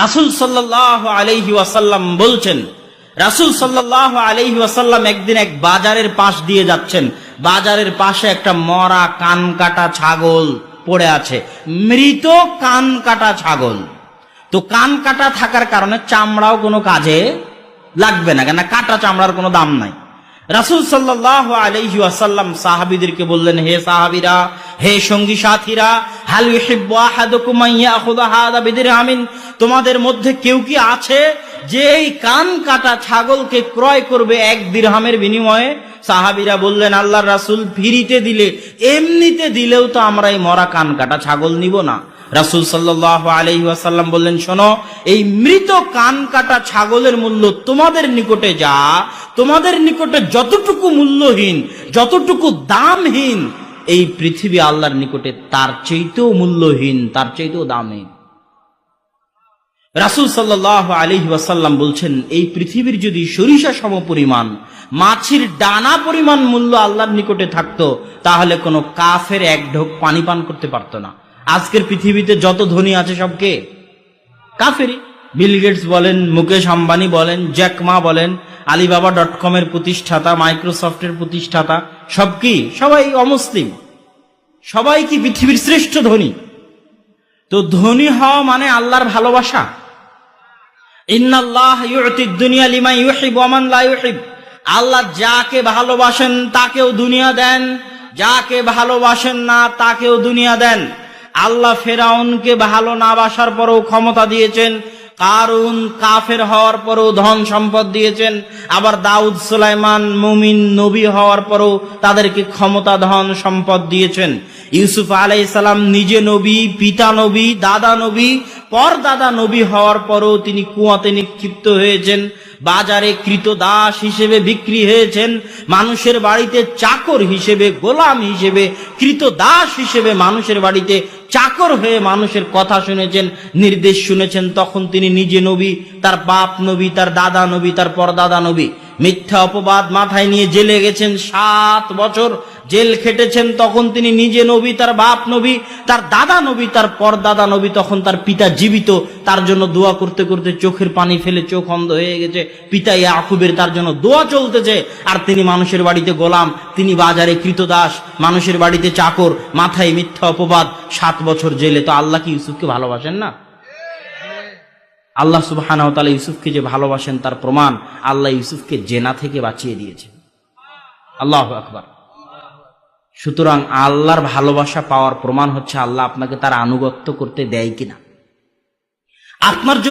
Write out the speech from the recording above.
রাসূল সাল্লাল্লাহু আলাইহি ওয়াসাল্লাম বলছেন, রাসূল সাল্লাল্লাহু আলাইহি ওয়াসাল্লাম একদিন এক বাজারের পাশ দিয়ে যাচ্ছেন। বাজারের পাশে একটা মরা কান কাটা ছাগল পড়ে আছে, মৃত কান কাটা ছাগল। তো কান কাটা থাকার কারণে চামড়াও কোনো কাজে লাগবে না, কেন কাটা চামড়ার কোনো দাম নাই। রাসূল সাল্লাল্লাহু আলাইহি ওয়াসাল্লাম সাহাবীদেরকে বললেন, হে সাহাবীরা, হে সঙ্গী সাথীরা, হাল ইউহিব্বু আহাদুকুম আন ইয়াখুযা হাযা বিদিরহামিন, তোমাদের মধ্যে কেউ কি আছে যে এই কান কাটা ছাগলকে ক্রয় করবে 1 দিরহামের বিনিময়ে? সাহাবীরা বললেন, আল্লাহর রাসূল, ফ্রিতে দিলে, এমনিতে দিলেও তো আমরা এই মরা কান কাটা ছাগল নিব না। রাসূল সাল্লাল্লাহু আলাইহি ওয়াসাল্লাম বললেন, শোনো, এই মৃত কান কাটা ছাগলের মূল্য তোমাদের নিকটে যা, তোমাদের নিকটে যতটুকু মূল্যহীন, যতটুকু দামহীন, এই পৃথিবী আল্লাহর নিকটে তার চাইতেও মূল্যহীন, তার চাইতেও দামহীন। রাসূল সাল্লাল্লাহু আলাইহি ওয়াসাল্লাম বলছেন, এই পৃথিবীর যদি সরিষা সম পরিমাণ, মাছির ডানা পরিমাণ মূল্য আল্লাহর নিকটে থাকতো, তাহলে কোনো কাফের 1 ঢোক পানি পান করতে পারতো না। আজকের পৃথিবীতে যত ধনী আছে সব কে? কাফেরই। বিল গেটস বলেন, মুকেশ আম্বানি বলেন, জ্যাক মা বলেন, alibaba.com এর প্রতিষ্ঠাতা, মাইক্রোসফটের প্রতিষ্ঠাতা, সব কি? সবাই অমুসলিম। সবাই কি পৃথিবীর শ্রেষ্ঠ ধনী? তো ধনী হওয়া মানে আল্লাহর ভালোবাসা। ইন্নাল্লাহ ইউতিদ দুনিয়া লিমান ইউহিব ওয়া মান লা ইউহিব, আল্লাহ যাকে ভালোবাসেন তাকেও দুনিয়া দেন, যাকে ভালোবাসেন না তাকেও দুনিয়া দেন। আল্লাহ ফেরাউনকে ভালো না বাসার পরেও ক্ষমতা দিয়েছেন, কারুন কাফের হওয়ার পরেও ধন সম্পদ দিয়েছেন, আবার দাউদ সুলাইমান মুমিন নবী হওয়ার পরেও তাদেরকে ক্ষমতা, ধন সম্পদ দিয়েছেন। ইউসুফ আলাইহিস সালাম নিজে নবী, পিতা নবী, দাদা নবী, পরদাদা নবী হওয়ার পরেও তিনি কুয়াতে নিক্ষিপ্ত হয়েছেন, বাজারে কৃতদাস হিসেবে বিক্রি হয়েছেন, মানুষের বাড়িতে চাকর হিসেবে, গোলাম হিসেবে, কৃতদাস হিসেবে মানুষের বাড়িতে চাকর হয়ে মানুষের কথা শুনেছেন, নির্দেশ শুনেছেন। তখন তিনি নিজে নবী, তার বাপ নবী, তার দাদা নবী, তার পরদাদা নবী। মিথ্যা অপবাদ মাথায় নিয়ে জেলে গেছেন, 7 বছর জেল খেটেছেন। তখন তিনি নিজে নবী, তার বাপ নবী, তার দাদা নবী, তার পরদাদা নবী। তখন তার পিতা জীবিত, তার জন্য দোয়া করতে করতে চোখের পানি ফেলে চোখ অন্ধ হয়ে গেছে। পিতা ইয়াকুবের তার জন্য দোয়া চলতেছে, আর তিনি মানুষের বাড়িতে গোলাম, তিনি বাজারে কৃতদাস, মানুষের বাড়িতে চাকর, মাথায় মিথ্যা অপবাদ, 7 বছর জেলে। তো আল্লাহ কি ইউসুফকে ভালোবাসেন না? আল্লাহ সুবহানাহু ওয়া তাআলা ইউসুফকে যে ভালোবাসেন তার প্রমাণ, আল্লাহ ইউসুফকে জেনা থেকে বাঁচিয়ে দিয়েছেন। আল্লাহু আকবার। সুতরাং আল্লাহর ভালোবাসা পাওয়ার প্রমাণ হচ্ছে আল্লাহ আপনাকে তার আনুগত্য করতে দেয় কিনা। আপনার